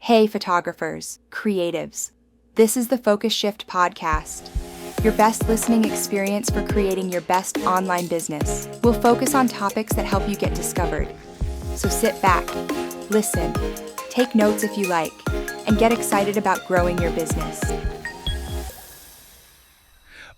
Hey photographers, creatives. This is the Focus Shift podcast, your best listening experience for creating your best online business. We'll focus on topics that help you get discovered. So sit back, listen, take notes if you like, and get excited about growing your business.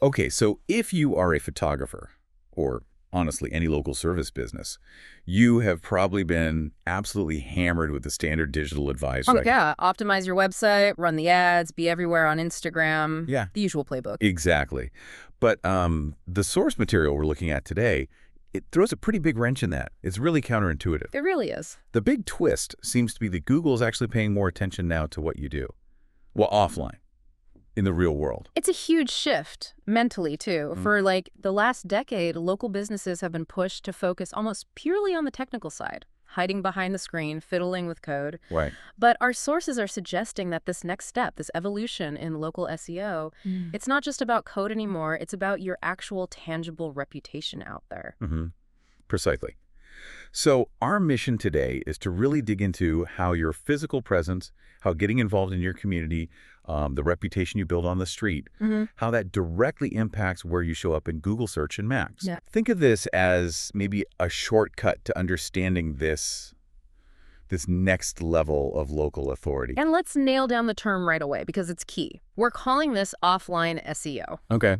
Okay, so if you are a photographer, or honestly any local service business, you have probably been absolutely hammered with the standard digital advice. Oh, yeah. Optimize your website, run the ads, be everywhere on Instagram. Yeah. The usual playbook. Exactly. But the source material we're looking at today, it throws a pretty big wrench in that. It's really counterintuitive. It really is. The big twist seems to be that Google is actually paying more attention now to what you do. Well, offline, in the real world. It's a huge shift mentally, too. For the last decade, local businesses have been pushed to focus almost purely on the technical side, hiding behind the screen, fiddling with code. Right. But our sources are suggesting that this next step, this evolution in local SEO, it's not just about code anymore. It's about your actual tangible reputation out there. Precisely. So our mission today is to really dig into how your physical presence, how getting involved in your community, the reputation you build on the street, how that directly impacts where you show up in Google search and Maps. Yeah. Think of this as maybe a shortcut to understanding this next level of local authority. And let's nail down the term right away because it's key. We're calling this offline SEO. Okay.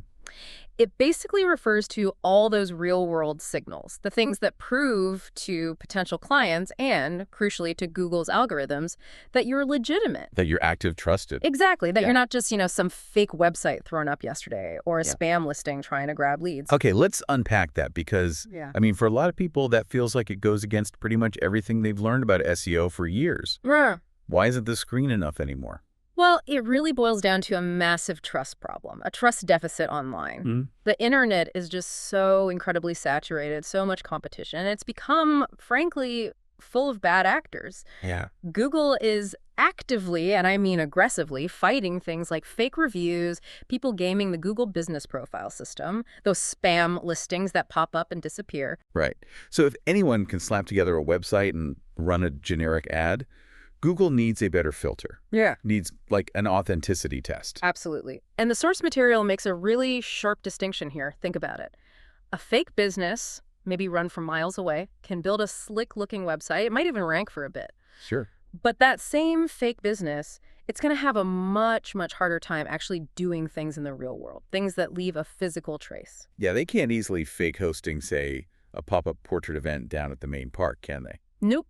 It basically refers to all those real-world signals, the things that prove to potential clients and, crucially, to Google's algorithms that you're legitimate. That you're active, trusted. Exactly. That you're not just, some fake website thrown up yesterday or a spam listing trying to grab leads. Okay, let's unpack that because, for a lot of people, that feels like it goes against pretty much everything they've learned about SEO for years. Why isn't the screen enough anymore? Well, it really boils down to a massive trust problem, a trust deficit online. The internet is just so incredibly saturated, so much competition, and it's become, frankly, full of bad actors. Yeah. Google is actively, and I mean aggressively, fighting things like fake reviews, people gaming the Google business profile system, those spam listings that pop up and disappear. Right. So if anyone can slap together a website and run a generic ad, Google needs a better filter. Yeah. Needs like an authenticity test. Absolutely. And the source material makes a really sharp distinction here. Think about it. A fake business, maybe run from miles away, can build a slick-looking website. It might even rank for a bit. Sure. But that same fake business, it's going to have a much, much harder time actually doing things in the real world, things that leave a physical trace. Yeah, they can't easily fake hosting, say, a pop-up portrait event down at the main park, can they? Nope.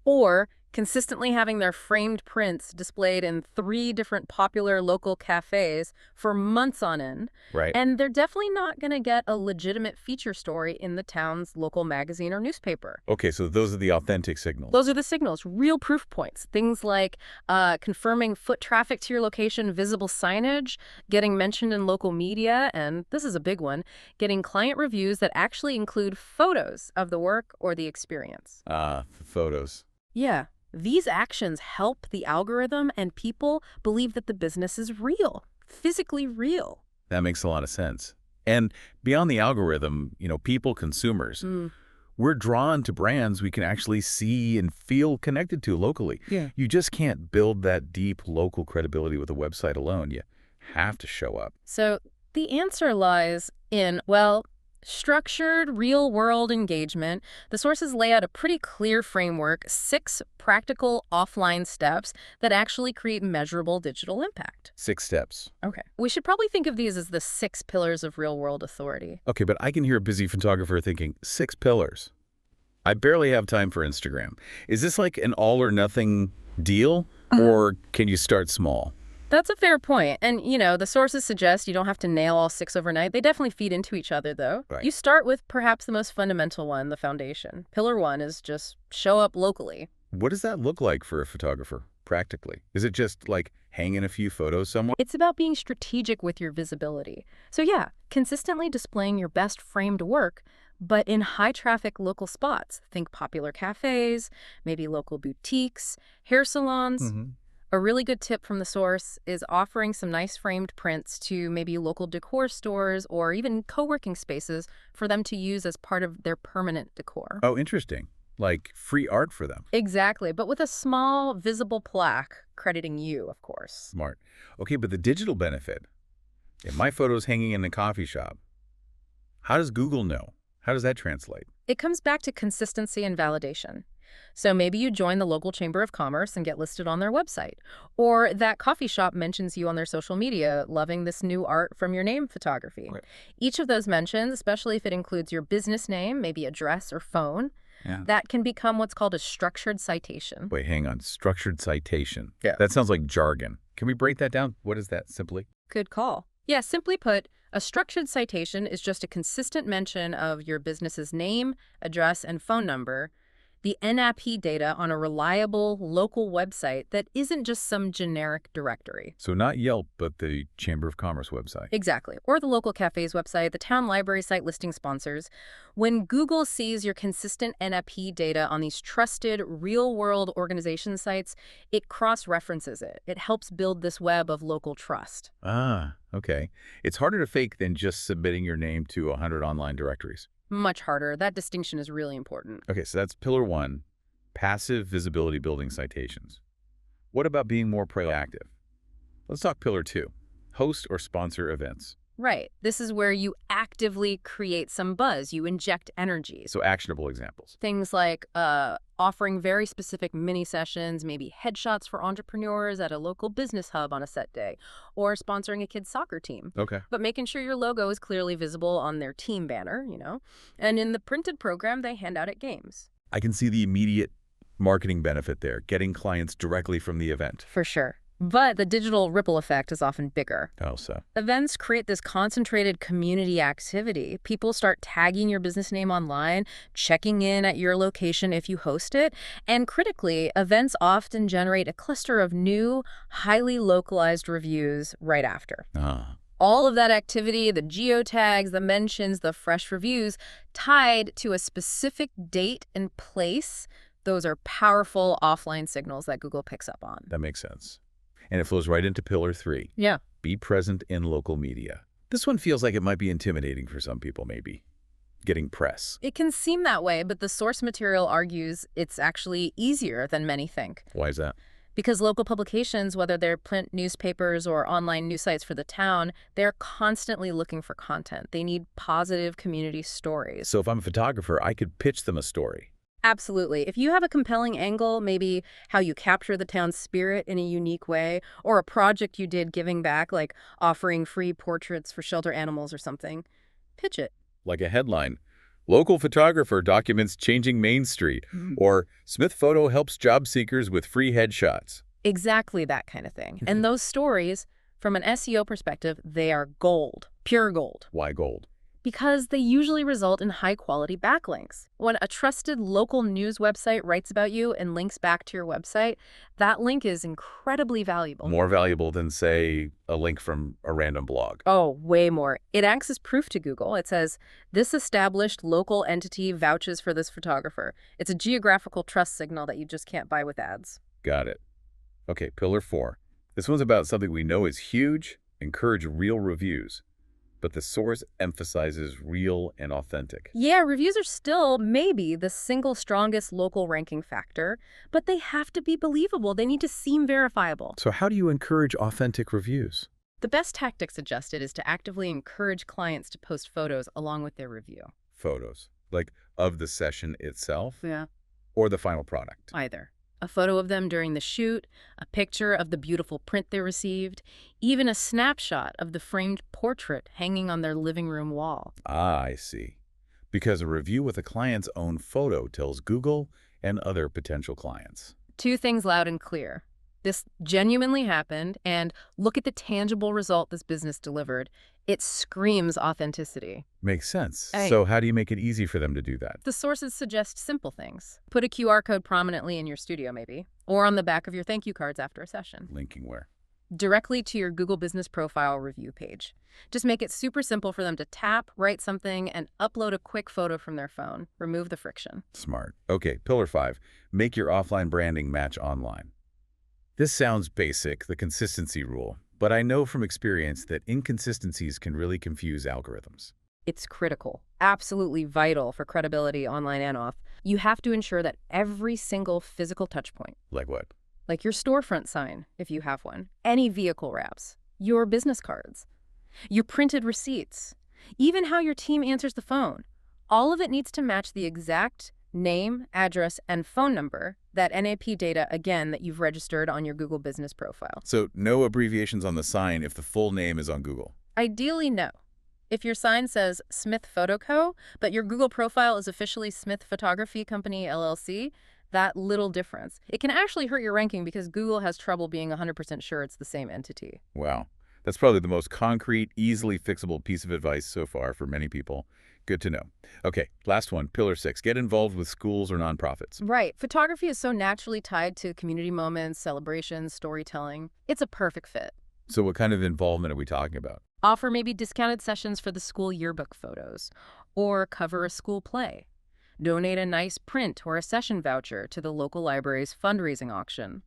Or consistently having their framed prints displayed in 3 different popular local cafes for months on end. Right. And they're definitely not going to get a legitimate feature story in the town's local magazine or newspaper. Okay, so those are the authentic signals. Those are the signals, real proof points. Things like confirming foot traffic to your location, visible signage, getting mentioned in local media, and this is a big one, getting client reviews that actually include photos of the work or the experience. Photos. Yeah. These actions help the algorithm and people believe that the business is real, physically real. That makes a lot of sense. And beyond the algorithm, people, consumers, we're drawn to brands we can actually see and feel connected to locally. Yeah. You just can't build that deep local credibility with a website alone. You have to show up. So the answer lies in, structured, real-world engagement. The sources lay out a pretty clear framework, 6 practical offline steps that actually create measurable digital impact. 6 steps. Okay. We should probably think of these as the 6 pillars of real-world authority. Okay, but I can hear a busy photographer thinking, 6 pillars. I barely have time for Instagram. Is this like an all-or-nothing deal, or can you start small? That's a fair point. And, the sources suggest you don't have to nail all 6 overnight. They definitely feed into each other, though. Right. You start with perhaps the most fundamental one, the foundation. Pillar 1 is just show up locally. What does that look like for a photographer, practically? Is it just like hanging a few photos somewhere? It's about being strategic with your visibility. So consistently displaying your best framed work, but in high-traffic local spots. Think popular cafes, maybe local boutiques, hair salons. A really good tip from the source is offering some nice framed prints to maybe local decor stores or even co-working spaces for them to use as part of their permanent decor. Oh, interesting. like free art for them. Exactly, but with a small, visible plaque crediting you, of course. Smart. Okay, but the digital benefit. If my photo's hanging in a coffee shop, how does Google know? How does that translate? It comes back to consistency and validation. So maybe you join the local chamber of commerce and get listed on their website. Or that coffee shop mentions you on their social media, loving this new art from your name photography. Right. Each of those mentions, especially if it includes your business name, maybe address or phone, Yeah. that can become what's called a structured citation. Wait, hang on. Structured citation. Yeah. That sounds like jargon. Can we break that down? What is that simply? Good call. Yeah, simply put, a structured citation is just a consistent mention of your business's name, address, and phone number, the NAP data on a reliable local website that isn't just some generic directory. So not Yelp, but the Chamber of Commerce website. Exactly. Or the local cafe's website, the town library site listing sponsors. When Google sees your consistent NAP data on these trusted, real-world organization sites, it cross-references it. It helps build this web of local trust. Ah, okay. It's harder to fake than just submitting your name to 100 online directories. Much harder. That distinction is really important. Okay, so that's pillar one, passive visibility building citations. What about being more proactive? Let's talk pillar two, host or sponsor events. Right. This is where you actively create some buzz. You inject energy. So actionable examples. Things like offering very specific mini sessions, maybe headshots for entrepreneurs at a local business hub on a set day, or sponsoring a kid's soccer team. Okay. But making sure your logo is clearly visible on their team banner, And in the printed program they hand out at games. I can see the immediate marketing benefit there, getting clients directly from the event. For sure. But the digital ripple effect is often bigger. How so? Events create this concentrated community activity. People start tagging your business name online, checking in at your location if you host it, and critically, events often generate a cluster of new, highly localized reviews right after. All of that activity, the geotags, the mentions, the fresh reviews, tied to a specific date and place, those are powerful offline signals that Google picks up on. That makes sense. And it flows right into pillar three. Yeah. Be present in local media. This one feels like it might be intimidating for some people, maybe. Getting press. It can seem that way, but the source material argues it's actually easier than many think. Why is that? Because local publications, whether they're print newspapers or online news sites for the town, they're constantly looking for content. They need positive community stories. So if I'm a photographer, I could pitch them a story. Absolutely. If you have a compelling angle, maybe how you capture the town's spirit in a unique way, or a project you did giving back, like offering free portraits for shelter animals or something, pitch it. Like a headline, local photographer documents changing Main Street, or Smith Photo helps job seekers with free headshots. Exactly that kind of thing. And those stories, from an SEO perspective, they are gold, pure gold. Why gold? Because they usually result in high-quality backlinks. When a trusted local news website writes about you and links back to your website, that link is incredibly valuable. More valuable than, say, a link from a random blog. Oh, way more. It acts as proof to Google. It says, this established local entity vouches for this photographer. It's a geographical trust signal that you just can't buy with ads. Got it. Okay, pillar four. This one's about something we know is huge, encourage real reviews. But the source emphasizes real and authentic. Yeah, reviews are still maybe the single strongest local ranking factor, but they have to be believable. They need to seem verifiable. So how do you encourage authentic reviews? The best tactic suggested is to actively encourage clients to post photos along with their review. Photos, like of the session itself? Yeah. Or the final product? Either. A photo of them during the shoot, a picture of the beautiful print they received, even a snapshot of the framed portrait hanging on their living room wall. Ah, I see. Because a review with a client's own photo tells Google and other potential clients. Two things loud and clear. This genuinely happened, and look at the tangible result this business delivered. It screams authenticity. Makes sense. So how do you make it easy for them to do that? The sources suggest simple things. Put a QR code prominently in your studio, maybe, or on the back of your thank you cards after a session. Linking where? Directly to your Google Business Profile review page. Just make it super simple for them to tap, write something, and upload a quick photo from their phone. Remove the friction. Smart. Okay, pillar five. Make your offline branding match online. This sounds basic, the consistency rule, but I know from experience that inconsistencies can really confuse algorithms. It's critical, absolutely vital for credibility online and off. You have to ensure that every single physical touchpoint, Like what? like your storefront sign, if you have one, any vehicle wraps, your business cards, your printed receipts, even how your team answers the phone, all of it needs to match the exact name, address, and phone number, that NAP data, again, that you've registered on your Google business profile. So no abbreviations on the sign if the full name is on Google. Ideally, no. If your sign says Smith Photo Co., but your Google profile is officially Smith Photography Company, LLC, that little difference, it can actually hurt your ranking because Google has trouble being 100% sure it's the same entity. Wow. That's probably the most concrete, easily fixable piece of advice so far for many people. Good to know. Okay, last one, pillar 6. Get involved with schools or nonprofits. Right. Photography is so naturally tied to community moments, celebrations, storytelling. It's a perfect fit. So what kind of involvement are we talking about? Offer maybe discounted sessions for the school yearbook photos, or cover a school play. Donate a nice print or a session voucher to the local library's fundraising auction.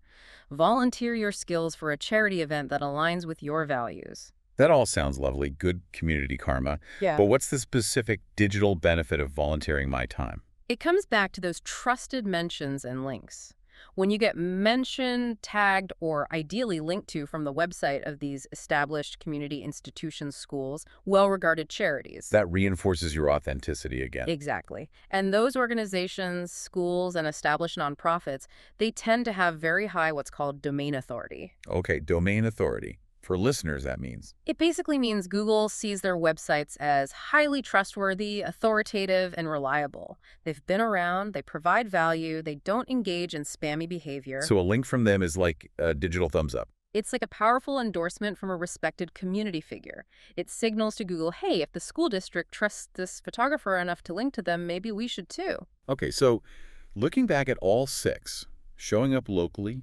Volunteer your skills for a charity event that aligns with your values. That all sounds lovely, good community karma. Yeah. But what's the specific digital benefit of volunteering my time? It comes back to those trusted mentions and links. When you get mentioned, tagged, or ideally linked to from the website of these established community institutions, schools, well-regarded charities. That reinforces your authenticity again. Exactly. And those organizations, schools, and established nonprofits, they tend to have very high what's called domain authority. Okay, domain authority. For listeners, that means. It basically means Google sees their websites as highly trustworthy, authoritative, and reliable. They've been around, they provide value, they don't engage in spammy behavior. So a link from them is like a digital thumbs up. It's like a powerful endorsement from a respected community figure. It signals to Google, hey, if the school district trusts this photographer enough to link to them, maybe we should too. Okay, so looking back at all 6, showing up locally,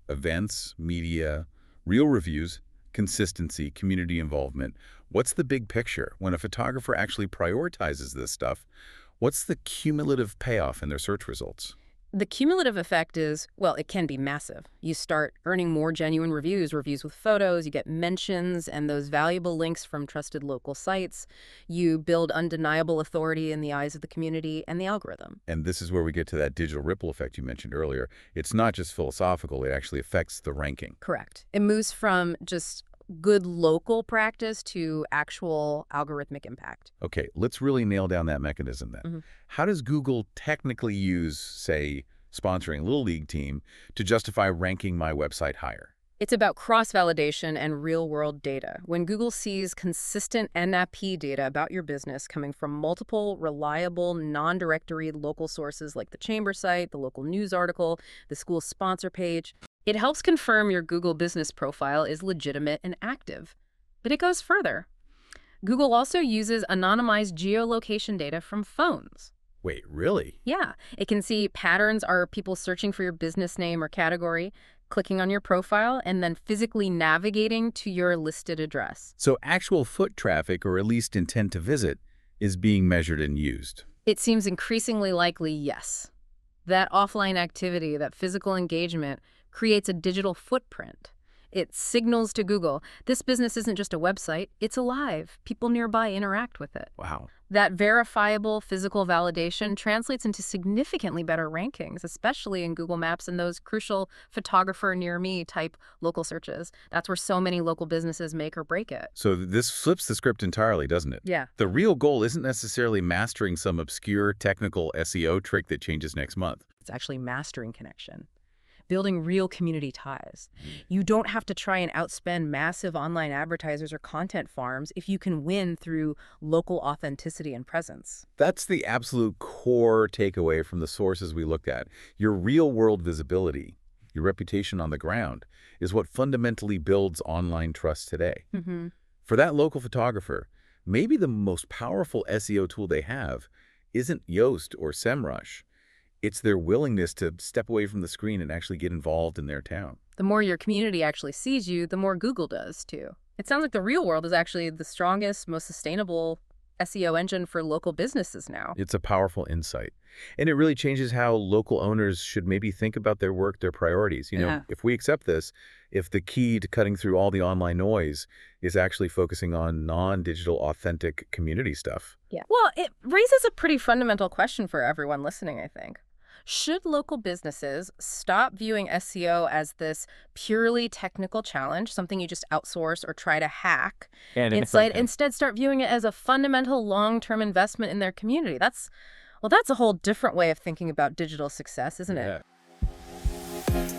events, media, real reviews, consistency, community involvement. What's the big picture? When a photographer actually prioritizes this stuff, what's the cumulative payoff in their search results? The cumulative effect is, well, it can be massive. You start earning more genuine reviews with photos, you get mentions and those valuable links from trusted local sites. You build undeniable authority in the eyes of the community and the algorithm. And this is where we get to that digital ripple effect you mentioned earlier. It's not just philosophical, it actually affects the ranking. Correct. It moves from just good local practice to actual algorithmic impact. Okay, let's really nail down that mechanism then. Mm-hmm. How does Google technically use, say, sponsoring a Little League team to justify ranking my website higher? It's about cross-validation and real-world data. When Google sees consistent NAP data about your business coming from multiple, reliable, non-directory local sources like the chamber site, the local news article, the school sponsor page, it helps confirm your Google business profile is legitimate and active. But it goes further. Google also uses anonymized geolocation data from phones. Wait, really? Yeah, it can see patterns. Are people searching for your business name or category, clicking on your profile, and then physically navigating to your listed address. So actual foot traffic, or at least intent to visit, is being measured and used. It seems increasingly likely, yes. That offline activity, that physical engagement, creates a digital footprint. It signals to Google, this business isn't just a website, it's alive. People nearby interact with it. Wow. That verifiable physical validation translates into significantly better rankings, especially in Google Maps and those crucial photographer near me type local searches. That's where so many local businesses make or break it. So this flips the script entirely, doesn't it? Yeah. The real goal isn't necessarily mastering some obscure technical SEO trick that changes next month. It's actually mastering connection. Building real community ties. You don't have to try and outspend massive online advertisers or content farms if you can win through local authenticity and presence. That's the absolute core takeaway from the sources we looked at. Your real-world visibility, your reputation on the ground, is what fundamentally builds online trust today. Mm-hmm. For that local photographer, maybe the most powerful SEO tool they have isn't Yoast or SEMrush. It's their willingness to step away from the screen and actually get involved in their town. The more your community actually sees you, the more Google does, too. It sounds like the real world is actually the strongest, most sustainable SEO engine for local businesses now. It's a powerful insight. And it really changes how local owners should maybe think about their work, their priorities. Yeah. If we accept this, if the key to cutting through all the online noise is actually focusing on non-digital, authentic community stuff. Yeah. Well, it raises a pretty fundamental question for everyone listening, I think. Should local businesses stop viewing SEO as this purely technical challenge, something you just outsource or try to hack, instead start viewing it as a fundamental long-term investment in their community? That's a whole different way of thinking about digital success, isn't it?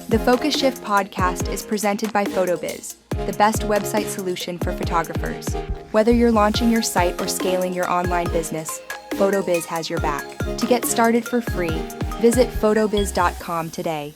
The Focus Shift podcast is presented by PhotoBiz, the best website solution for photographers. Whether you're launching your site or scaling your online business, PhotoBiz has your back. To get started for free, visit photobiz.com today.